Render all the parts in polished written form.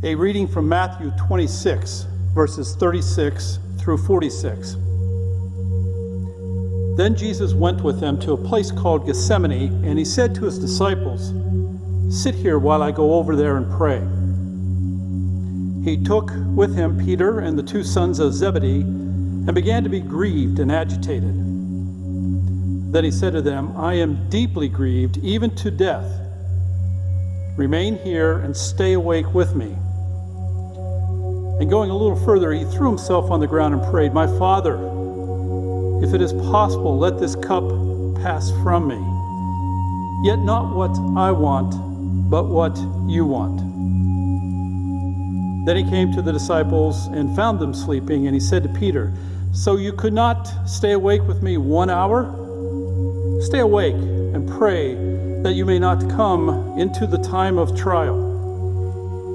A reading from Matthew 26, verses 36 through 46. Then Jesus went with them to a place called Gethsemane, and he said to his disciples, "Sit here while I go over there and pray." He took with him Peter and the two sons of Zebedee and began to be grieved and agitated. Then he said to them, "I am deeply grieved, even to death. Remain here and stay awake with me." And going a little further, he threw himself on the ground and prayed, "My Father, if it is possible, let this cup pass from me. Yet not what I want, but what you want." Then he came to the disciples and found them sleeping, and he said to Peter, "So you could not stay awake with me 1 hour? Stay awake and pray that you may not come into the time of trial.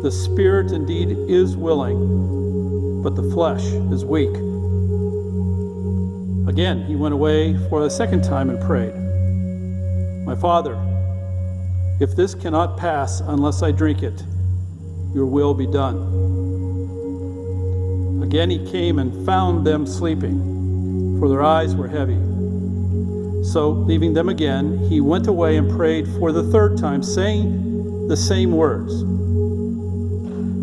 The spirit indeed is willing, but the flesh is weak." Again, he went away for the second time and prayed, "My Father, if this cannot pass unless I drink it, your will be done." Again he came and found them sleeping, for their eyes were heavy. So, leaving them again, he went away and prayed for the third time, saying the same words.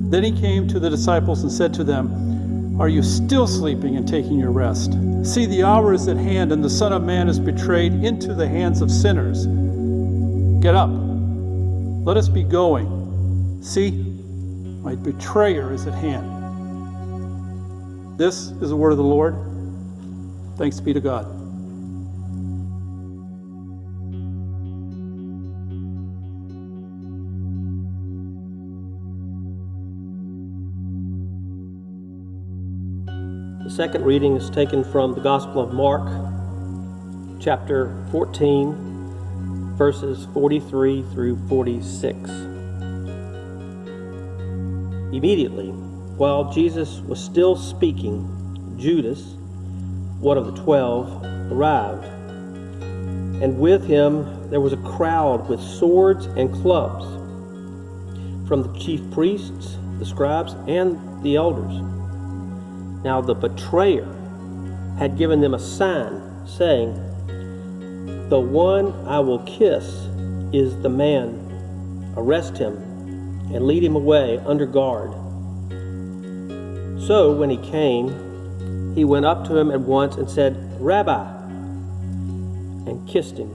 Then he came to the disciples and said to them, "Are you still sleeping and taking your rest? See, the hour is at hand, and the Son of Man is betrayed into the hands of sinners. Get up, let us be going. See, my betrayer is at hand." This is the word of the Lord. Thanks be to God. The second reading is taken from the Gospel of Mark, chapter 14, verses 43 through 46. Immediately, while Jesus was still speaking, Judas, one of the 12, arrived, and with him there was a crowd with swords and clubs from the chief priests, the scribes, and the elders. Now the betrayer had given them a sign, saying, "The one I will kiss is the man. Arrest him and lead him away under guard." So when he came, he went up to him at once and said, "Rabbi," and kissed him.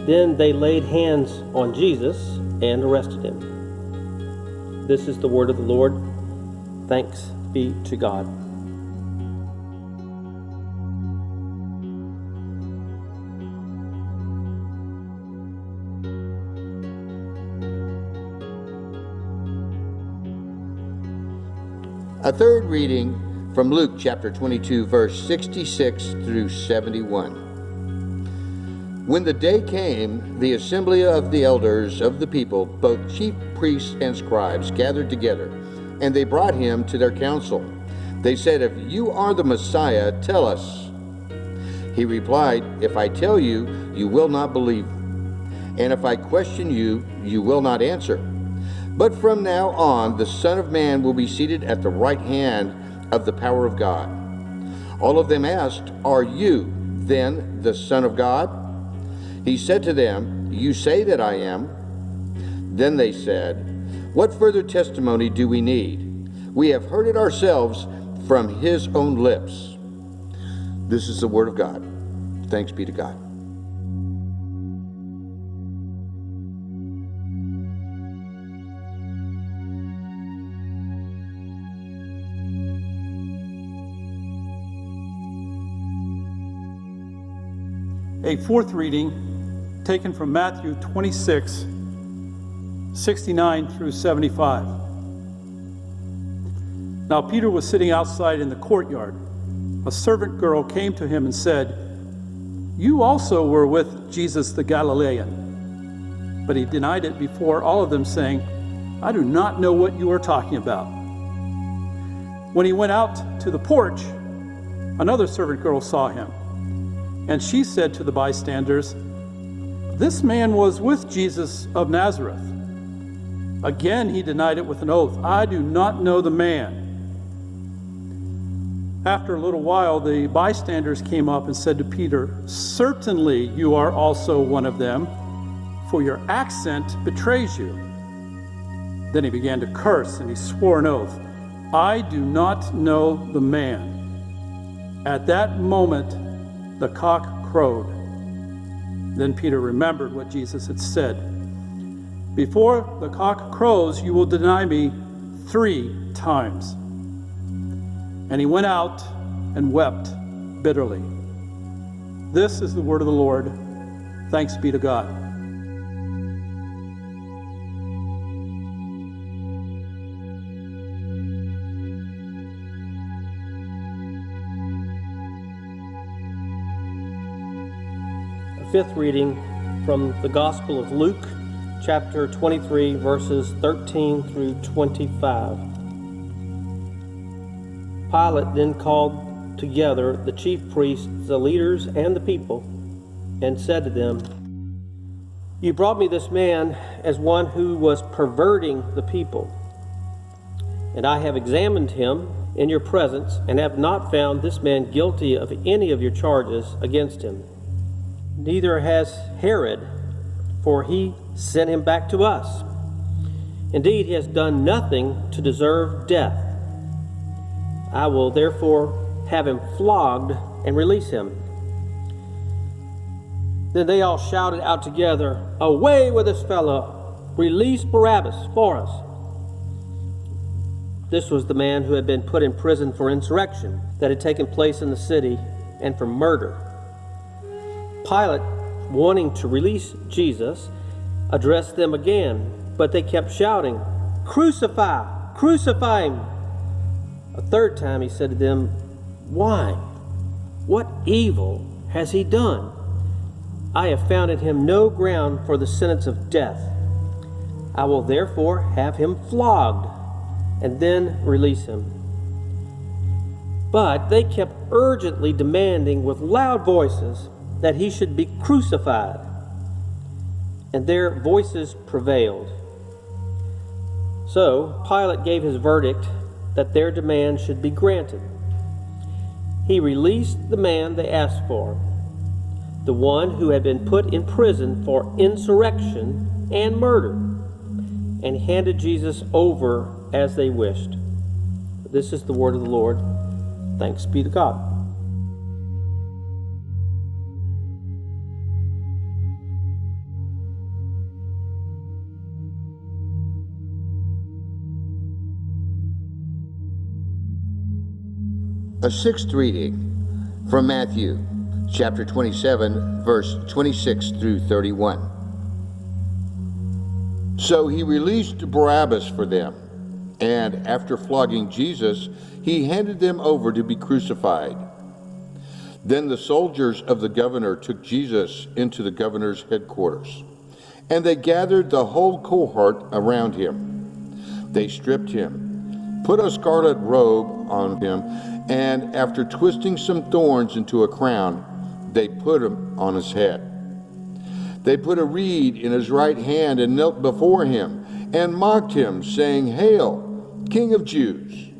Then they laid hands on Jesus and arrested him. This is the word of the Lord. Thanks be to God. A third reading from Luke chapter 22, verse 66 through 71. When the day came, the assembly of the elders of the people, both chief priests and scribes, gathered together, and they brought him to their council. They said, "If you are the Messiah, tell us." He replied, "If I tell you, you will not believe, and if I question you, you will not answer. But from now on, the Son of Man will be seated at the right hand of the power of God." All of them asked, "Are you then the Son of God?" He said to them, "You say that I am." Then they said, "What further testimony do we need? We have heard it ourselves from his own lips." This is the word of God. Thanks be to God. A fourth reading taken from Matthew 26, 69 through 75. Now Peter was sitting outside in the courtyard. A servant girl came to him and said, "You also were with Jesus the Galilean." But he denied it before all of them, saying, "I do not know what you are talking about." When he went out to the porch, another servant girl saw him, and she said to the bystanders, "This man was with Jesus of Nazareth." Again he denied it with an oath. I do not know the man. After a little while, the bystanders came up and said to Peter, certainly you are also one of them, for your accent betrays you. Then he began to curse, and he swore an oath. I do not know the man. At that moment, the cock crowed. Then Peter remembered what Jesus had said. Before the cock crows, you will deny me 3 times. And he went out and wept bitterly. This is the word of the Lord. Thanks be to God. A fifth reading from the Gospel of Luke, chapter 23, verses 13 through 25. Pilate then called together the chief priests, the leaders, and the people, and said to them, You brought me this man as one who was perverting the people. And I have examined him in your presence, and have not found this man guilty of any of your charges against him. Neither has Herod, for he sent him back to us. Indeed, he has done nothing to deserve death. I will therefore have him flogged and release him. Then they all shouted out together, Away with this fellow! Release Barabbas for us! This was the man who had been put in prison for insurrection that had taken place in the city, and for murder. Pilate, wanting to release Jesus, addressed them again, but they kept shouting, Crucify! Crucify him! A third time he said to them, Why? What evil has he done? I have found in him no ground for the sentence of death. I will therefore have him flogged, and then release him. But they kept urgently demanding with loud voices that he should be crucified, and their voices prevailed. So Pilate gave his verdict that their demand should be granted. He released the man they asked for, the one who had been put in prison for insurrection and murder, and handed Jesus over as they wished. This is the word of the Lord. Thanks be to God. A sixth reading from Matthew, chapter 27, verse 26 through 31. So he released Barabbas for them, and after flogging Jesus, he handed them over to be crucified. Then the soldiers of the governor took Jesus into the governor's headquarters, and they gathered the whole cohort around him. They stripped him, put a scarlet robe on him, and after twisting some thorns into a crown, they put him on his head. They put a reed in his right hand and knelt before him and mocked him, saying, Hail, King of Jews!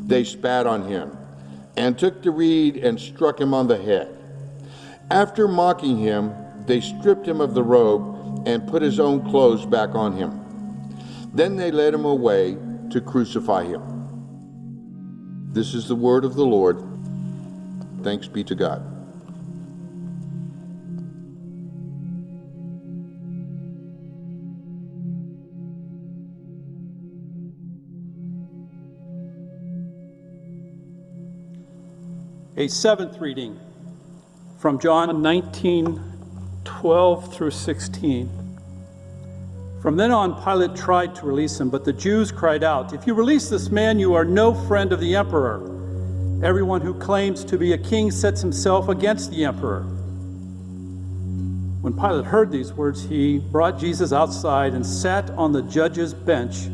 They spat on him and took the reed and struck him on the head. After mocking him, they stripped him of the robe and put his own clothes back on him. Then they led him away to crucify him. This is the word of the Lord. Thanks be to God. A seventh reading from John 19:12 through 16. From then on, Pilate tried to release him, but the Jews cried out, If you release this man, you are no friend of the emperor. Everyone who claims to be a king sets himself against the emperor. When Pilate heard these words, he brought Jesus outside and sat on the judge's bench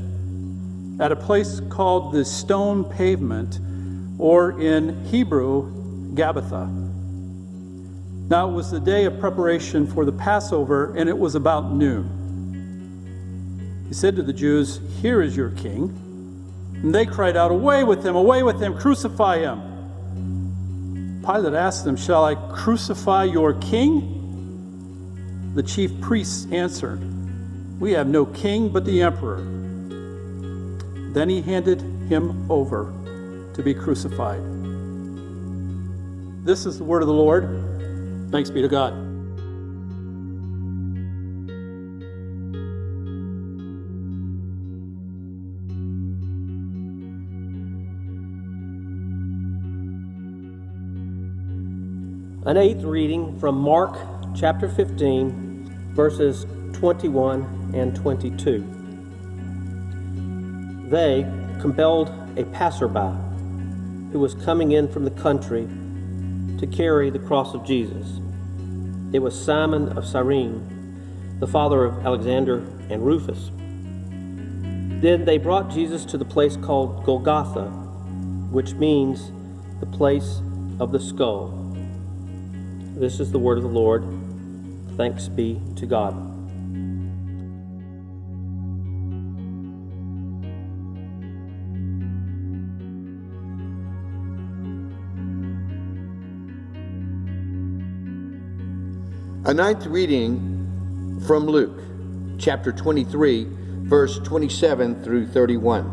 at a place called the Stone Pavement, or in Hebrew, Gabbatha. Now it was the day of preparation for the Passover, and it was about noon. He said to the Jews, "Here is your king." And they cried out, away with him, crucify him." Pilate asked them, "Shall I crucify your king?" The chief priests answered, "We have no king but the emperor." Then he handed him over to be crucified. This is the word of the Lord. Thanks be to God. An eighth reading from Mark chapter 15, verses 21 and 22. They compelled a passerby who was coming in from the country to carry the cross of Jesus. It was Simon of Cyrene, the father of Alexander and Rufus. Then they brought Jesus to the place called Golgotha, which means the place of the skull. This is the word of the Lord. Thanks be to God. A ninth reading from Luke, chapter 23, verse 27 through 31.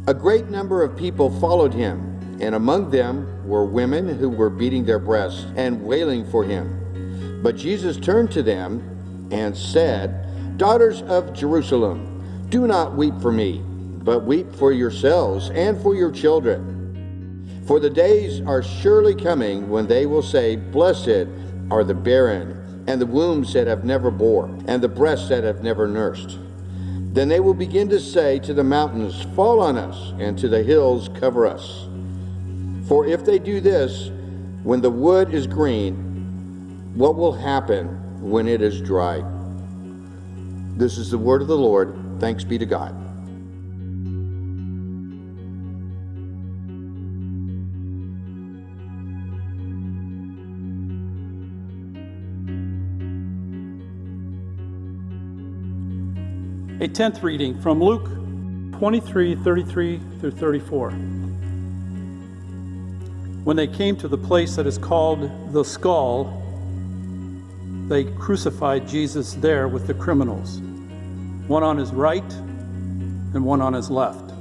A great number of people followed him, and among them were women who were beating their breasts and wailing for him. But Jesus turned to them and said, "Daughters of Jerusalem, do not weep for me, but weep for yourselves and for your children. For the days are surely coming when they will say, 'Blessed are the barren, and the wombs that have never bore, and the breasts that have never nursed.' Then they will begin to say to the mountains, 'Fall on us,' and to the hills, 'Cover us.' For if they do this when the wood is green, what will happen when it is dry?" This is the word of the Lord. Thanks be to God. A 10th reading from Luke 23:33 through 34. When they came to the place that is called the Skull, they crucified Jesus there with the criminals, one on his right and one on his left.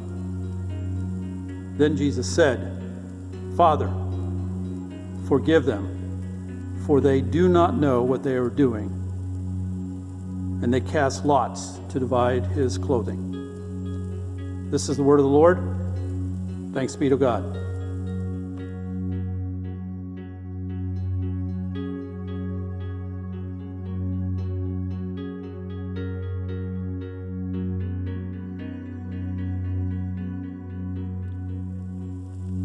Then Jesus said, "Father, forgive them, for they do not know what they are doing." And they cast lots to divide his clothing. This is the word of the Lord. Thanks be to God.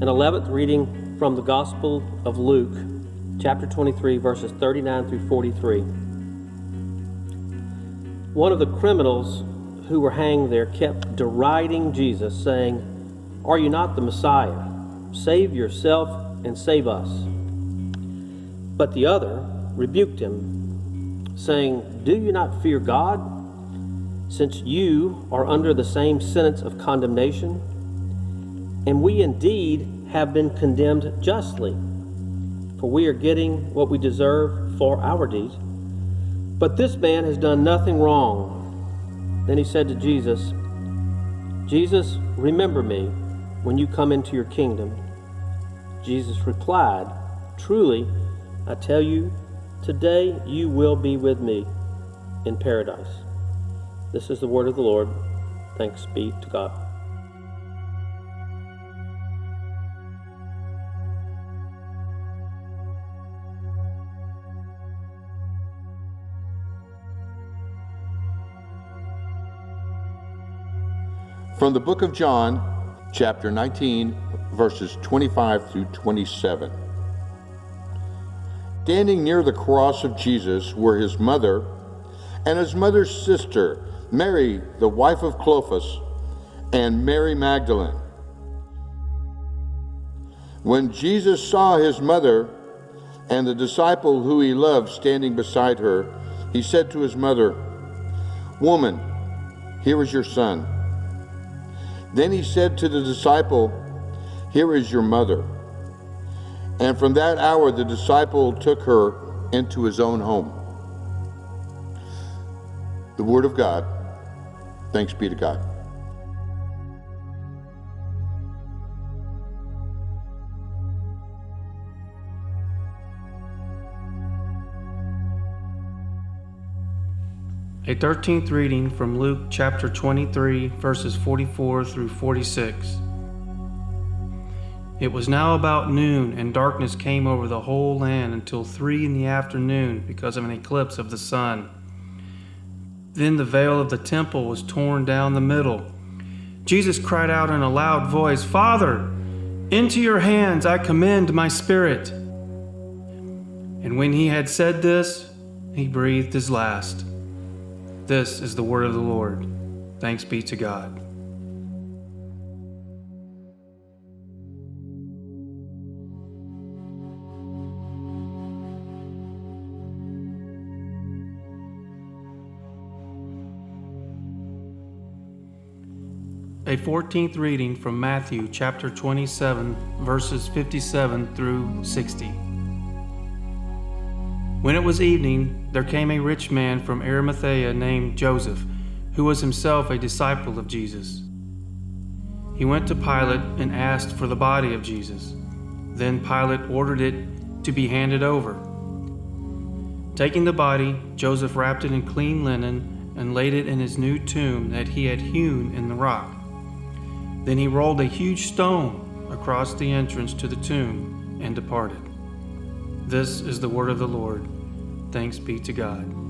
An 11th reading from the Gospel of Luke, chapter 23, verses 39 through 43. One of the criminals who were hanged there kept deriding Jesus, saying, "Are you not the Messiah? Save yourself and save us." But the other rebuked him, saying, "Do you not fear God, since you are under the same sentence of condemnation? And we indeed have been condemned justly, for we are getting what we deserve for our deeds. But this man has done nothing wrong." Then he said to Jesus, "Jesus, remember me when you come into your kingdom." Jesus replied, "Truly, I tell you, today you will be with me in paradise." This is the word of the Lord. Thanks be to God. From the book of John, chapter 19, verses 25 through 27. Standing near the cross of Jesus were his mother and his mother's sister, Mary, the wife of Clopas, and Mary Magdalene. When Jesus saw his mother and the disciple who he loved standing beside her, he said to his mother, "Woman, here is your son." Then he said to the disciple, "Here is your mother." And from that hour the disciple took her into his own home. The word of God. Thanks be to God. A 13th reading from Luke chapter 23, verses 44 through 46. It was now about noon, and darkness came over the whole land until 3 in the afternoon because of an eclipse of the sun. Then the veil of the temple was torn down the middle. Jesus cried out in a loud voice, "Father, into your hands I commend my spirit." And when he had said this, he breathed his last. This is the word of the Lord. Thanks be to God. A 14th reading from Matthew chapter 27, verses 57 through 60. When it was evening, there came a rich man from Arimathea named Joseph, who was himself a disciple of Jesus. He went to Pilate and asked for the body of Jesus. Then Pilate ordered it to be handed over. Taking the body, Joseph wrapped it in clean linen and laid it in his new tomb that he had hewn in the rock. Then he rolled a huge stone across the entrance to the tomb and departed. This is the word of the Lord. Thanks be to God.